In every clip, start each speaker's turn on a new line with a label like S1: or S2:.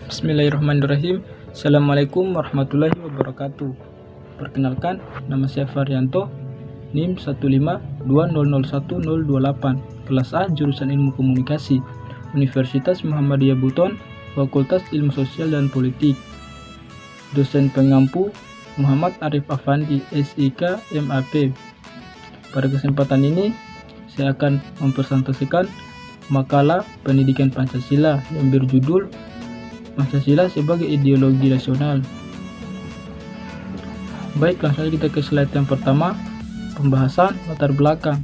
S1: Bismillahirrahmanirrahim. Assalamualaikum warahmatullahi wabarakatuh. Perkenalkan, nama saya Varianto, NIM 152001028, kelas A, jurusan Ilmu Komunikasi, Universitas Muhammadiyah Buton, Fakultas Ilmu Sosial dan Politik. Dosen pengampu Muhammad Arif Afandi, SIK, MAP. Pada kesempatan ini, saya akan mempresentasikan makalah pendidikan Pancasila yang berjudul Pancasila sebagai ideologi nasional. Baik, langsung saja kita ke slide yang pertama, pembahasan latar belakang.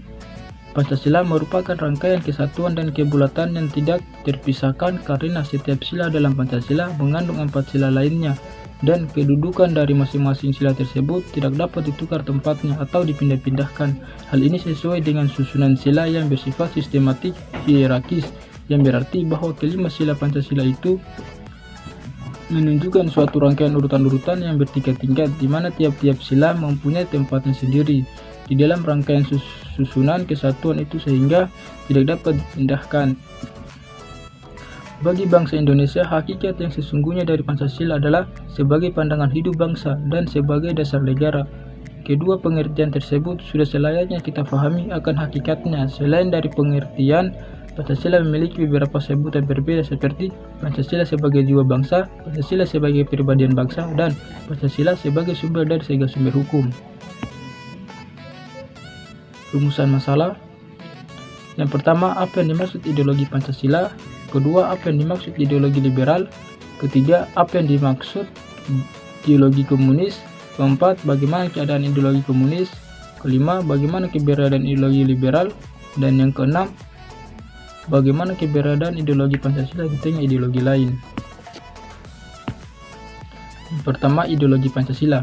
S1: Pancasila merupakan rangkaian kesatuan dan kebulatan yang tidak terpisahkan karena setiap sila dalam Pancasila mengandung 4 sila lainnya dan kedudukan dari masing-masing sila tersebut tidak dapat ditukar tempatnya atau dipindah-pindahkan. Hal ini sesuai dengan susunan sila yang bersifat sistematik hierarkis, yang berarti bahwa kelima sila Pancasila itu menunjukkan suatu rangkaian urutan-urutan yang bertingkat-tingkat, di mana tiap-tiap sila mempunyai tempatnya sendiri di dalam rangkaian susunan kesatuan itu sehingga tidak dapat dipindahkan. Bagi bangsa Indonesia, hakikat yang sesungguhnya dari Pancasila adalah sebagai pandangan hidup bangsa dan sebagai dasar negara. Kedua pengertian tersebut sudah selayaknya kita pahami akan hakikatnya. Selain dari pengertian, Pancasila memiliki beberapa sebutan berbeda seperti Pancasila sebagai jiwa bangsa, Pancasila sebagai kepribadian bangsa, dan Pancasila sebagai sumber dari segala sumber hukum. Rumusan masalah. Yang pertama, apa yang dimaksud ideologi Pancasila? Kedua, apa yang dimaksud ideologi liberal? Ketiga, apa yang dimaksud ideologi komunis? Keempat, bagaimana keadaan ideologi komunis? Kelima, bagaimana keberadaan ideologi liberal? Dan yang keenam, bagaimana keberadaan ideologi Pancasila di tengah ideologi lain? Pertama, ideologi Pancasila.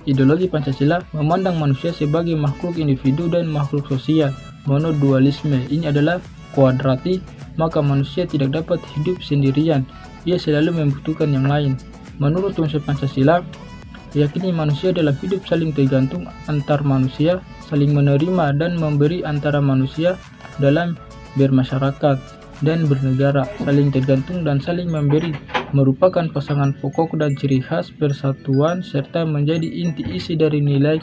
S1: Ideologi Pancasila memandang manusia sebagai makhluk individu dan makhluk sosial. Monodualisme ini adalah kuadratik, maka manusia tidak dapat hidup sendirian, ia selalu membutuhkan yang lain. Menurut konsep Pancasila, yakini manusia dalam hidup saling tergantung antar manusia, saling menerima dan memberi antara manusia dalam bermasyarakat dan bernegara, saling tergantung dan saling memberi merupakan pasangan pokok dan ciri khas persatuan serta menjadi inti isi dari nilai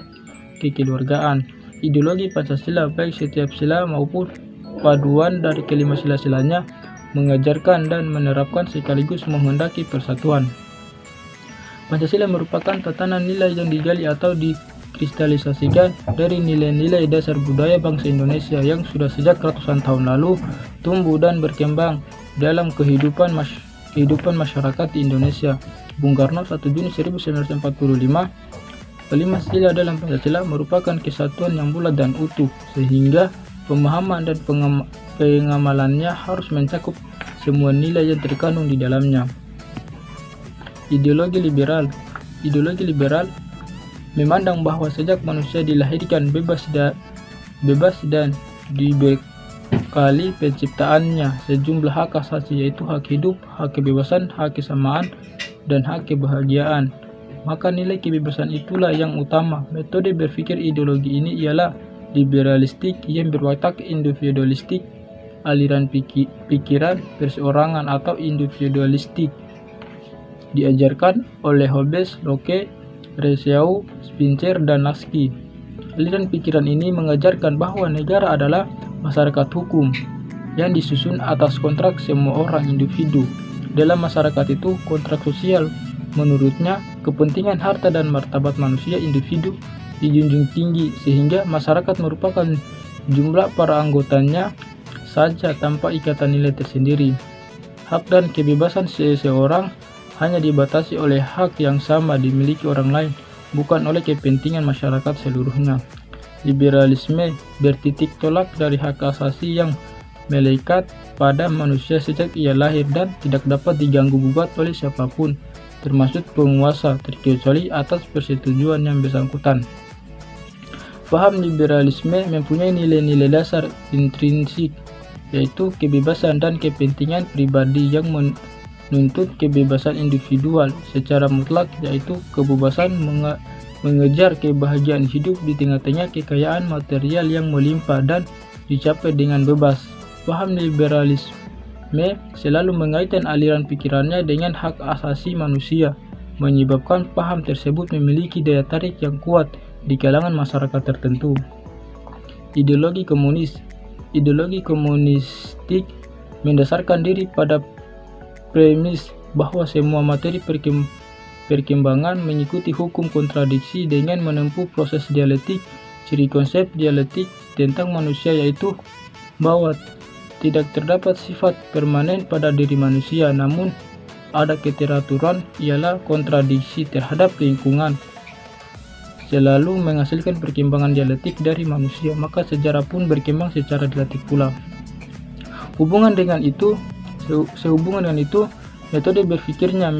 S1: kekeluargaan. Ideologi Pancasila baik setiap sila maupun paduan dari kelima sila-silanya mengajarkan dan menerapkan sekaligus menghendaki persatuan. Pancasila merupakan tatanan nilai yang digali atau dikristalisasikan dari nilai-nilai dasar budaya bangsa Indonesia yang sudah sejak ratusan tahun lalu tumbuh dan berkembang dalam kehidupan masyarakat di Indonesia. Bung Karno 1 Juni 1945, kelima sila dalam Pancasila merupakan kesatuan yang bulat dan utuh, sehingga pemahaman dan pengamalannya harus mencakup semua nilai yang terkandung di dalamnya. Ideologi liberal. Ideologi liberal memandang bahwa sejak manusia dilahirkan bebas dan dibekali penciptaannya sejumlah hak asasi, yaitu hak hidup, hak kebebasan, hak kesamaan, dan hak kebahagiaan. Maka nilai kebebasan itulah yang utama. Metode berpikir ideologi ini ialah liberalistik yang berwatak individualistik, aliran pikiran perseorangan atau individualistik, diajarkan oleh Hobbes, Locke, Rousseau, Spencer, dan Laski. Aliran pikiran ini mengajarkan bahwa negara adalah masyarakat hukum yang disusun atas kontrak semua orang individu. Dalam masyarakat itu, kontrak sosial menurutnya kepentingan harta dan martabat manusia individu dijunjung tinggi, sehingga masyarakat merupakan jumlah para anggotanya saja tanpa ikatan nilai tersendiri. Hak dan kebebasan seseorang hanya dibatasi oleh hak yang sama dimiliki orang lain, bukan oleh kepentingan masyarakat seluruhnya. Liberalisme bertitik tolak dari hak asasi yang melekat pada manusia sejak ia lahir dan tidak dapat diganggu-gugat oleh siapapun, termasuk penguasa, terkecuali atas persetujuan yang bersangkutan. Paham liberalisme mempunyai nilai-nilai dasar intrinsik, yaitu kebebasan dan kepentingan pribadi yang menuntut kebebasan individual secara mutlak, yaitu kebebasan mengejar kebahagiaan hidup di tengah-tengah kekayaan material yang melimpah dan dicapai dengan bebas. Paham selalu mengaitkan aliran pikirannya dengan hak asasi manusia, menyebabkan paham tersebut memiliki daya tarik yang kuat di kalangan masyarakat tertentu. Ideologi komunis. Ideologi komunistik mendasarkan diri pada premis bahwa semua materi perkembangan mengikuti hukum kontradiksi dengan menempuh proses dialektik. Ciri konsep dialektik tentang manusia yaitu bahwa tidak terdapat sifat permanen pada diri manusia, namun ada keteraturan, ialah kontradiksi terhadap lingkungan, selalu menghasilkan perkembangan dialektik dari manusia, maka sejarah pun berkembang secara dialektik pula. Sehubungan dengan itu, metode berpikirnya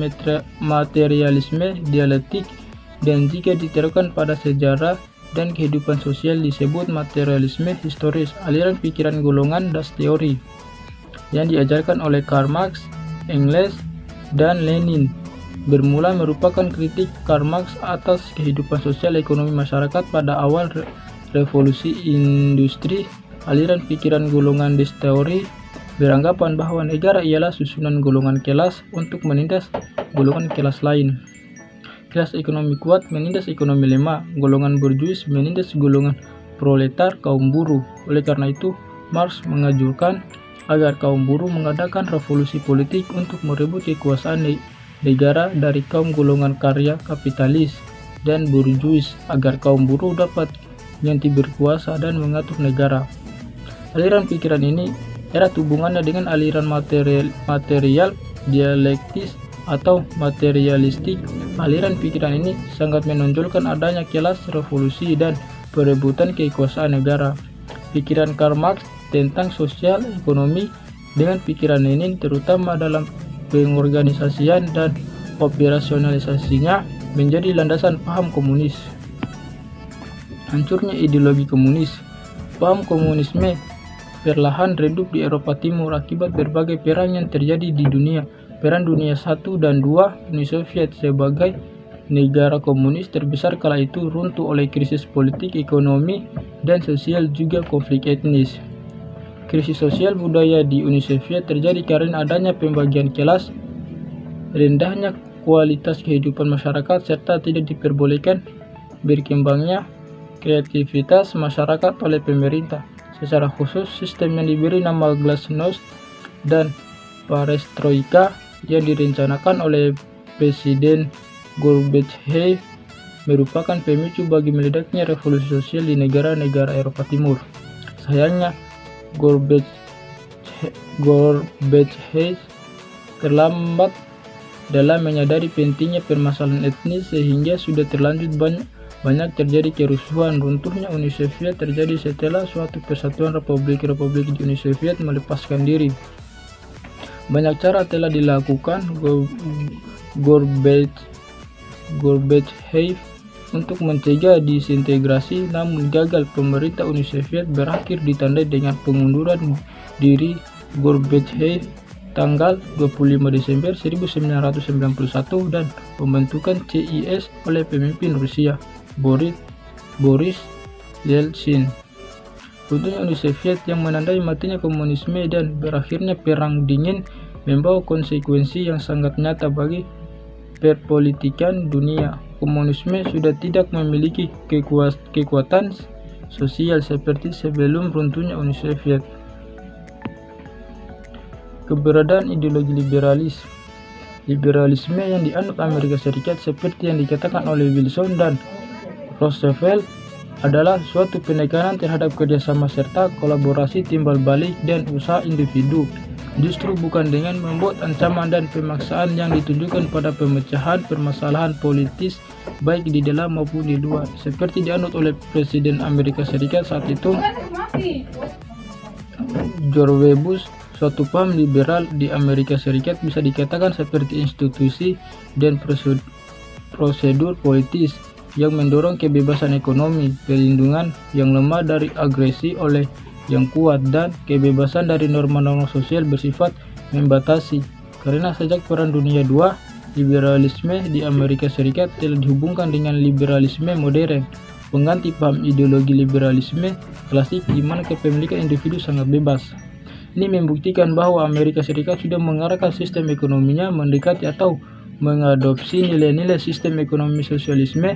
S1: materialisme dialektik, dan jika diterapkan pada sejarah dan kehidupan sosial disebut materialisme historis. Aliran pikiran golongan das teori yang diajarkan oleh Karl Marx, Engels, dan Lenin bermula merupakan kritik Karl Marx atas kehidupan sosial ekonomi masyarakat pada awal revolusi industri. Aliran pikiran golongan das teori beranggapan bahwa negara ialah susunan golongan kelas untuk menindas golongan kelas lain. Kelas ekonomi kuat menindas ekonomi lemah, golongan borjuis menindas golongan proletar kaum buruh. Oleh karena itu, Marx mengajukan agar kaum buruh mengadakan revolusi politik untuk merebut kekuasaan negara dari kaum golongan karya kapitalis dan borjuis agar kaum buruh dapat ganti berkuasa dan mengatur negara. Aliran pikiran ini erat hubungannya dengan aliran material dialektis atau materialistik. Aliran pikiran ini sangat menonjolkan adanya kelas revolusi dan perebutan kekuasaan negara. Pikiran Karl Marx tentang sosial ekonomi dengan pikiran Lenin terutama dalam pengorganisasian dan operasionalisasinya menjadi landasan paham komunis. Hancurnya ideologi komunis. Paham komunisme perlahan redup di Eropa Timur akibat berbagai perang yang terjadi di dunia. Perang Dunia I dan II, Uni Soviet sebagai negara komunis terbesar kala itu runtuh oleh krisis politik, ekonomi, dan sosial, juga konflik etnis. Krisis sosial budaya di Uni Soviet terjadi karena adanya pembagian kelas, rendahnya kualitas kehidupan masyarakat, serta tidak diperbolehkan berkembangnya kreativitas masyarakat oleh pemerintah. Secara khusus, sistem yang diberi nama glasnost dan perestroika yang direncanakan oleh Presiden Gorbachev merupakan pemicu bagi meledaknya revolusi sosial di negara-negara Eropa Timur. Sayangnya, Gorbachev terlambat dalam menyadari pentingnya permasalahan etnis sehingga sudah terlanjur banyak terjadi kerusuhan. Runtuhnya Uni Soviet terjadi setelah suatu persatuan republik-republik di Uni Soviet melepaskan diri. Banyak cara telah dilakukan Gorbachev untuk mencegah disintegrasi, namun gagal. Pemerintah Uni Soviet berakhir ditandai dengan pengunduran diri Gorbachev tanggal 25 Desember 1991 dan pembentukan CIS oleh pemimpin Rusia Boris Yeltsin. Runtuhnya Uni Soviet yang menandai matinya komunisme dan berakhirnya Perang Dingin membawa konsekuensi yang sangat nyata bagi perpolitikan dunia. Komunisme sudah tidak memiliki kekuatan sosial seperti sebelum runtuhnya Uni Soviet. Keberadaan ideologi liberalisme yang dianut Amerika Serikat seperti yang dikatakan oleh Wilson dan Roosevelt adalah suatu penekanan terhadap kerjasama serta kolaborasi timbal balik dan usaha individu, justru bukan dengan membuat ancaman dan pemaksaan yang ditujukan pada pemecahan permasalahan politis baik di dalam maupun di luar, seperti dianut oleh Presiden Amerika Serikat saat itu George W. Bush. Suatu paham liberal di Amerika Serikat bisa dikatakan seperti institusi dan prosedur politis yang mendorong kebebasan ekonomi, perlindungan yang lemah dari agresi oleh yang kuat, dan kebebasan dari norma-norma sosial bersifat membatasi. Karena sejak Perang Dunia II, liberalisme di Amerika Serikat telah dihubungkan dengan liberalisme modern, pengganti paham ideologi liberalisme klasik di mana kepemilikan individu sangat bebas. Ini membuktikan bahwa Amerika Serikat sudah mengarahkan sistem ekonominya mendekati atau mengadopsi nilai-nilai sistem ekonomi sosialisme.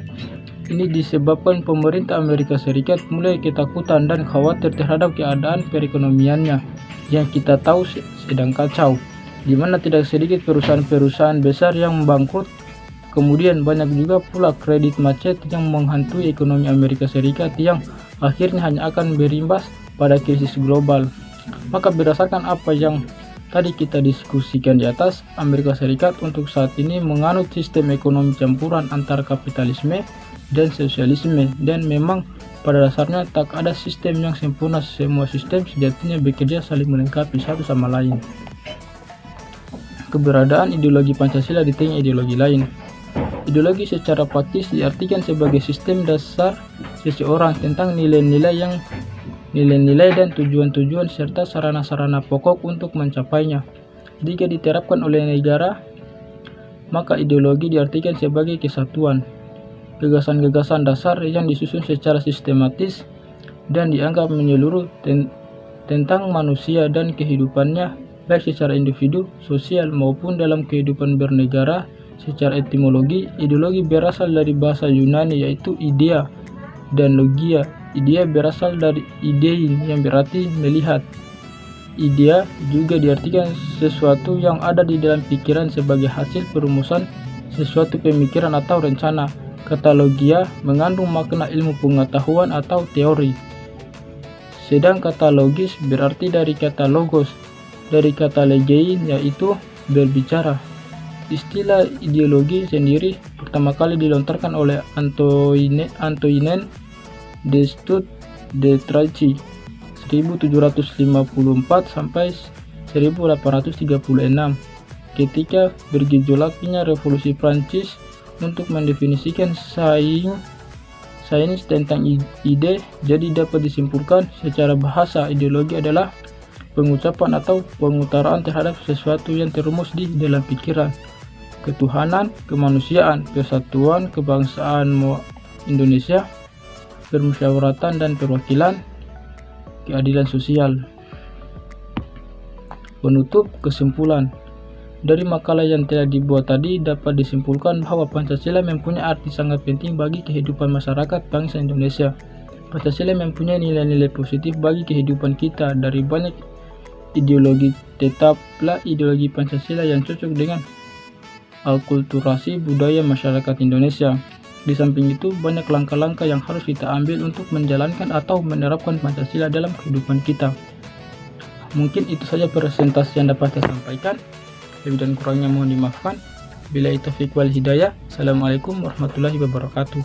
S1: Ini disebabkan pemerintah Amerika Serikat mulai ketakutan dan khawatir terhadap keadaan perekonomiannya yang kita tahu sedang kacau, di mana tidak sedikit perusahaan-perusahaan besar yang bangkrut. Kemudian banyak juga pula kredit macet yang menghantui ekonomi Amerika Serikat yang akhirnya hanya akan berimbas pada krisis global. Maka berdasarkan apa yang tadi kita diskusikan di atas, Amerika Serikat untuk saat ini menganut sistem ekonomi campuran antara kapitalisme dan sosialisme, dan memang pada dasarnya tak ada sistem yang sempurna. Semua sistem sejatinya bekerja saling melengkapi satu sama lain. Keberadaan ideologi Pancasila di tengah ideologi lain. Ideologi secara praktis diartikan sebagai sistem dasar seseorang tentang nilai-nilai dan tujuan-tujuan serta sarana-sarana pokok untuk mencapainya. Jika diterapkan oleh negara, maka ideologi diartikan sebagai kesatuan, gagasan-gagasan dasar yang disusun secara sistematis dan dianggap menyeluruh tentang manusia dan kehidupannya, baik secara individu, sosial, maupun dalam kehidupan bernegara. Secara etimologi, ideologi berasal dari bahasa Yunani yaitu idea dan logia. Idea berasal dari idein yang berarti melihat. Idea juga diartikan sesuatu yang ada di dalam pikiran sebagai hasil perumusan sesuatu pemikiran atau rencana. Kata logia mengandung makna ilmu pengetahuan atau teori. Sedang kata logis berarti dari kata logos, dari kata legein yaitu berbicara. Istilah ideologi sendiri pertama kali dilontarkan oleh Antoine de Saint-Exupéry 1754 sampai 1836 ketika bergejolaknya revolusi Prancis untuk mendefinisikan sains tentang ide. Jadi dapat disimpulkan secara bahasa, ideologi adalah pengucapan atau pengutaraan terhadap sesuatu yang terumus di dalam pikiran. Ketuhanan, kemanusiaan, persatuan, kebangsaan Indonesia, permusyawaratan dan perwakilan, keadilan sosial. Penutup kesimpulan. Dari makalah yang telah dibuat tadi dapat disimpulkan bahwa Pancasila mempunyai arti sangat penting bagi kehidupan masyarakat bangsa Indonesia. Pancasila mempunyai nilai-nilai positif bagi kehidupan kita. Dari banyak ideologi, tetaplah ideologi Pancasila yang cocok dengan akulturasi budaya masyarakat Indonesia. Di samping itu, banyak langkah-langkah yang harus kita ambil untuk menjalankan atau menerapkan Pancasila dalam kehidupan kita. Mungkin itu saja presentasi yang dapat saya sampaikan. Lebih dan kurangnya mohon dimaafkan. Billahi taufiq wal hidayah. Assalamualaikum warahmatullahi wabarakatuh.